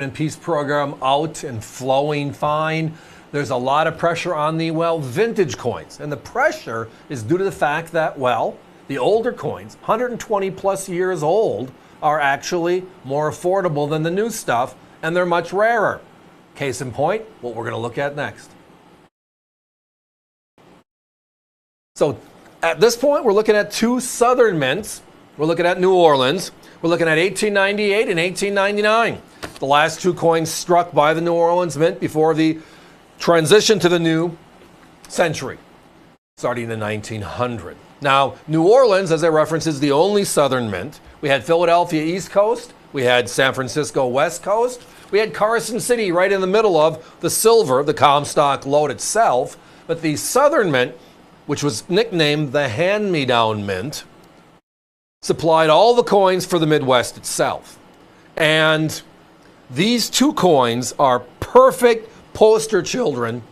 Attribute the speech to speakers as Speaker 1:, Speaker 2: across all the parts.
Speaker 1: and peace program out and flowing fine. There's a lot of pressure on the, vintage coins. And the pressure is due to the fact that, the older coins, 120 plus years old, are actually more affordable than the new stuff, and they're much rarer. Case in point, what we're going to look at next. So at this point, we're looking at two southern mints. We're looking at New Orleans. We're looking at 1898 and 1899. The last two coins struck by the New Orleans Mint before the transition to the new century, starting in 1900. Now, New Orleans, as I referenced, is the only southern mint. We had Philadelphia East Coast. We had San Francisco West Coast. We had Carson City right in the middle of the silver, the Comstock lode itself. But the southern mint, which was nicknamed the hand-me-down mint, supplied all the coins for the Midwest itself. And these two coins are perfect poster children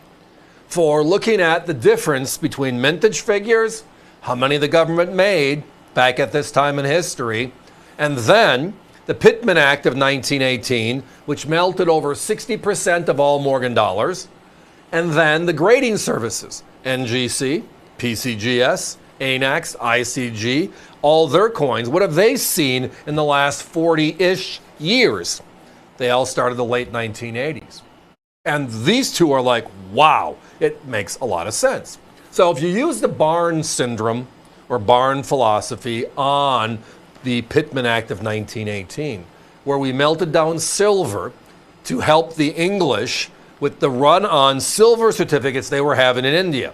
Speaker 1: for looking at the difference between mintage figures, how many the government made back at this time in history, and then the Pittman Act of 1918, which melted over 60% of all Morgan dollars, and then the grading services, NGC, PCGS, ANAX, ICG, all their coins. What have they seen in the last 40-ish years? They all started the late 1980s. And these two are like, wow, it makes a lot of sense. So if you use the Barn syndrome or Barn philosophy on the Pittman Act of 1918, where we melted down silver to help the English with the run on silver certificates they were having in India.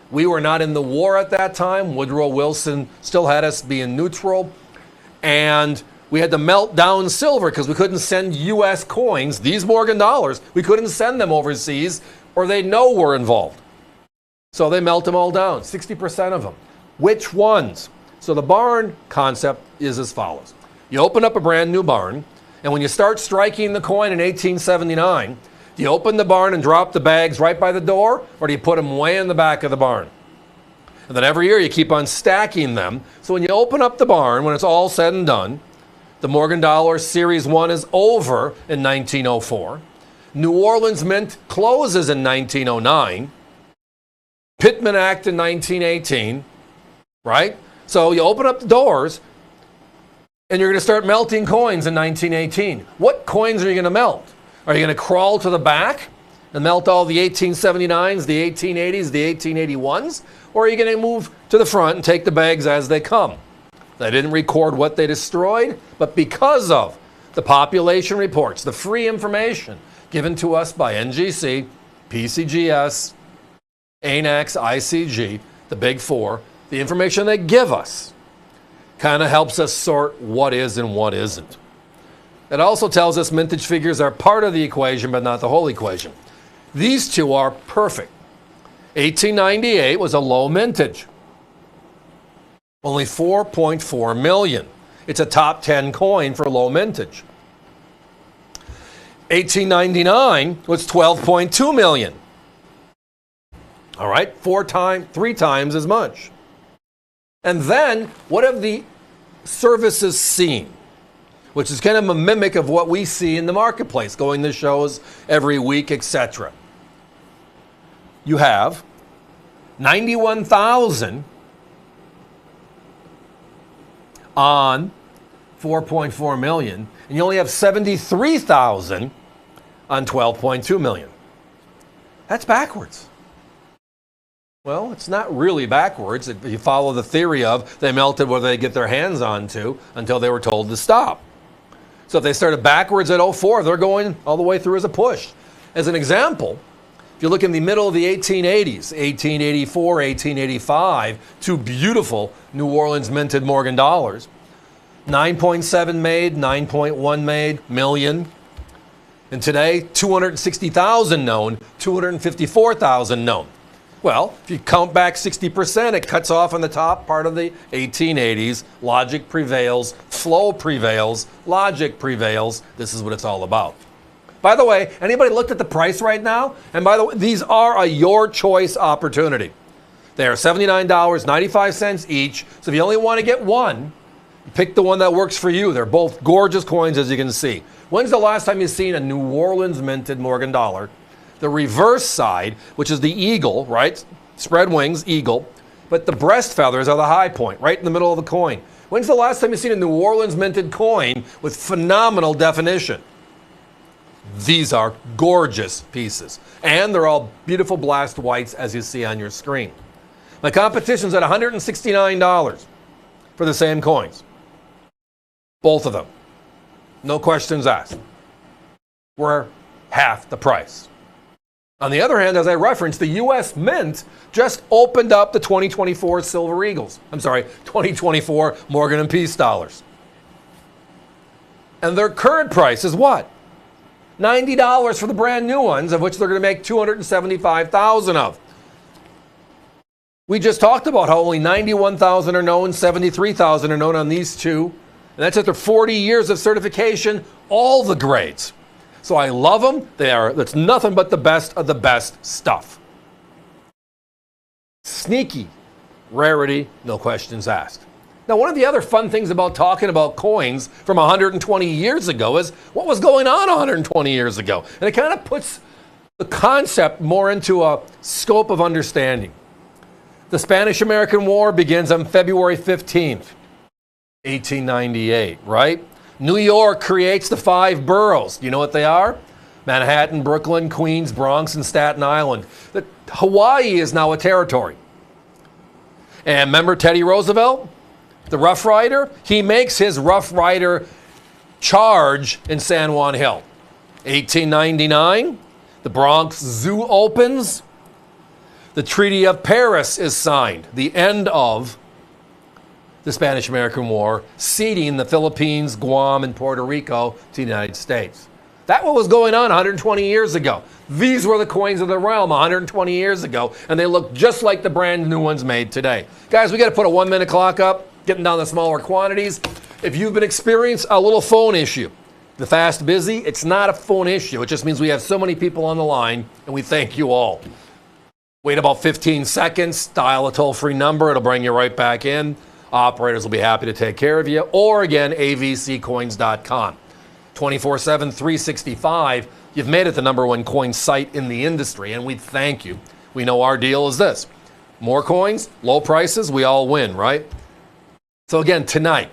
Speaker 1: We were not in the war at that time. Woodrow Wilson still had us being neutral. And we had to melt down silver because we couldn't send U.S. coins, these Morgan dollars, we couldn't send them overseas or they know we're involved. So they melt them all down, 60% of them. Which ones? So the barn concept is as follows. You open up a brand new barn, and when you start striking the coin in 1879, do you open the barn and drop the bags right by the door, or do you put them way in the back of the barn? And then every year you keep on stacking them. So when you open up the barn, when it's all said and done, the Morgan Dollar Series 1 is over in 1904. New Orleans Mint closes in 1909. Pittman Act in 1918, right? So you open up the doors, and you're going to start melting coins in 1918. What coins are you going to melt? Are you going to crawl to the back and melt all the 1879s, the 1880s, the 1881s? Or are you going to move to the front and take the bags as they come? They didn't record what they destroyed, but because of the population reports, the free information given to us by NGC, PCGS, ANAX, ICG, the big four, the information they give us kind of helps us sort what is and what isn't. It also tells us mintage figures are part of the equation, but not the whole equation. These two are perfect. 1898 was a low mintage. Only 4.4 million. It's a top 10 coin for low mintage. 1899 was 12.2 million. All right, three times as much. And then, what have the services seen? Which is kind of a mimic of what we see in the marketplace, going to shows every week, etc. You have 91,000 on 4.4 million, and you only have 73,000 on 12.2 million. That's backwards. Well, it's not really backwards if you follow the theory of they melted what they get their hands onto until they were told to stop. So if they started backwards at 04, they're going all the way through as a push. As an example, if you look in the middle of the 1880s, 1884, 1885, two beautiful New Orleans minted Morgan dollars, 9.7 made, 9.1 made, million. And today, 260,000 known, 254,000 known. Well, if you count back 60%, it cuts off on the top part of the 1880s. Logic prevails, flow prevails, logic prevails. This is what it's all about. By the way, anybody looked at the price right now? And by the way, these are a your choice opportunity. They are $79.95 each. So if you only want to get one, pick the one that works for you. They're both gorgeous coins, as you can see. When's the last time you've seen a New Orleans minted Morgan dollar? The reverse side, which is the eagle, right? Spread wings, eagle. But the breast feathers are the high point, right in the middle of the coin. When's the last time you've seen a New Orleans minted coin with phenomenal definition? These are gorgeous pieces. And they're all beautiful blast whites, as you see on your screen. My competition's at $169 for the same coins. Both of them. No questions asked. We're half the price. On the other hand, as I referenced, the U.S. Mint just opened up the 2024 Silver Eagles. 2024 Morgan and Peace dollars. And their current price is what? $90 for the brand new ones, of which they're going to make 275,000 of. We just talked about how only 91,000 are known, 73,000 are known on these two. And that's after 40 years of certification, all the grades. So I love them. That's nothing but the best of the best stuff. Sneaky rarity, no questions asked. Now, one of the other fun things about talking about coins from 120 years ago is what was going on 120 years ago. And it kind of puts the concept more into a scope of understanding. The Spanish-American War begins on February 15th, 1898, right? New York creates the 5 boroughs. You know what they are? Manhattan, Brooklyn, Queens, Bronx, and Staten Island. Hawaii is now a territory. And remember Teddy Roosevelt, the Rough Rider? He makes his Rough Rider charge in San Juan Hill. 1899, the Bronx Zoo opens. The Treaty of Paris is signed, the end of the Spanish-American War, ceding the Philippines, Guam, and Puerto Rico to the United States. That's what was going on 120 years ago. These were the coins of the realm 120 years ago, and they look just like the brand new ones made today. Guys, we got to put a 1-minute clock up, getting down to smaller quantities. If you've been experiencing a little phone issue, the fast busy, it's not a phone issue. It just means we have so many people on the line, and we thank you all. Wait about 15 seconds, dial a toll-free number. It'll bring you right back in. Operators will be happy to take care of you. Or again, avccoins.com. 24/7, 365. You've made it the #1 coin site in the industry, and we thank you. We know our deal is this. More coins, low prices, we all win, right? So again, tonight,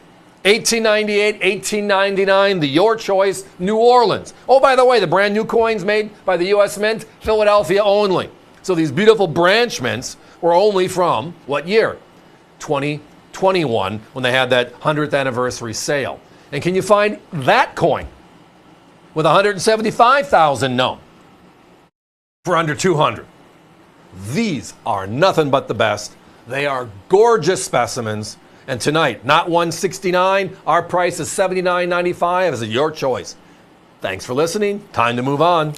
Speaker 1: 1898, 1899, the Your Choice, New Orleans. Oh, by the way, the brand new coins made by the U.S. Mint, Philadelphia only. So these beautiful branch mints were only from what year? 2021, when they had that 100th anniversary sale. And can you find that coin with 175,000 known for under 200? These are nothing but the best. They are gorgeous specimens. And tonight, not $169, our price is $79.95 as a Your Choice. Thanks for listening. Time to move on.